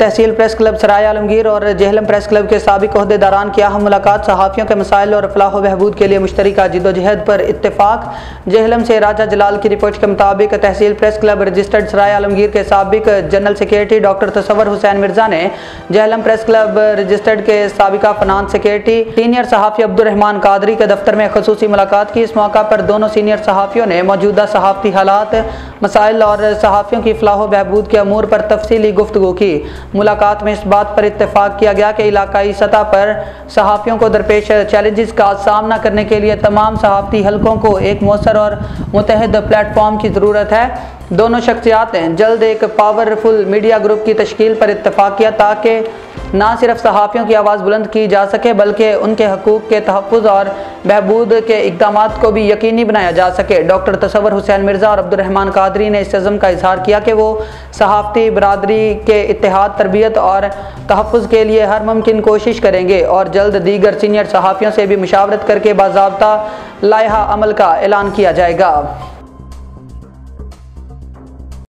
तहसील press club सराय आलमगीर और Jhelum press club के साबिक ओहदेदारान की अहम मुलाकात। सहाफ़ियों के मसाइल और फलाह बहबूद के लिए मुश्तरका जिद्दोजहद पर इत्तेफाक। जेहलम से राजा जलाल की रिपोर्ट के मुताबिक तहसील press club registered Sarai Alamgir के साबिक general secretary doctor Tasawwur Hussain Mirza ने जेहलम प्रेस क्लब रजिस्टर्ड के साबिका फाइनेंस सेक्रेटरी सीनियर सहाफ़ी अब्दुर्रहमान कादरी के दफ्तर में खसूसी मुलाकात की। इस मौका पर दोनों सीनियर सहाफ़ियों ने मौजूदा सहाफ़ती हालात, मसाइल और सहाफ़ियों की फलाह बहबूद के अमूर पर तफसीली गुफ्तगू की। मुलाकात में इस बात पर इत्तेफाक किया गया कि इलाकाई सतह पर सहाफ़ियों को दरपेश चैलेंजेस का सामना करने के लिए तमाम सहाफ़ती हलकों को एक मौसर और मुतहद प्लेटफॉर्म की ज़रूरत है। दोनों शख्सियात ने जल्द एक पावरफुल मीडिया ग्रुप की तश्कील पर इत्तेफाक किया ताकि ना सिर्फ सहाफ़ियों की आवाज़ बुलंद की जा सके बल्कि उनके हकूक़ के तहफ़्फ़ुज़ और बहबूद के इक़दामात को भी यकीनी बनाया जा सके। डॉक्टर तसव्वुर हुसैन मिर्ज़ा और अब्दुर्रहमान कादरी ने इस अज़्म का इज़हार किया कि वो सहाफ़ती बरादरी के इत्तेहाद, तरबियत और तहफ़्फ़ुज़ के लिए हर मुमकिन कोशिश करेंगे और जल्द दीगर सीनियर सहाफ़ियों से भी मुशावरत करके बाज़ाब्ता लाइहा अमल का ऐलान किया जाएगा।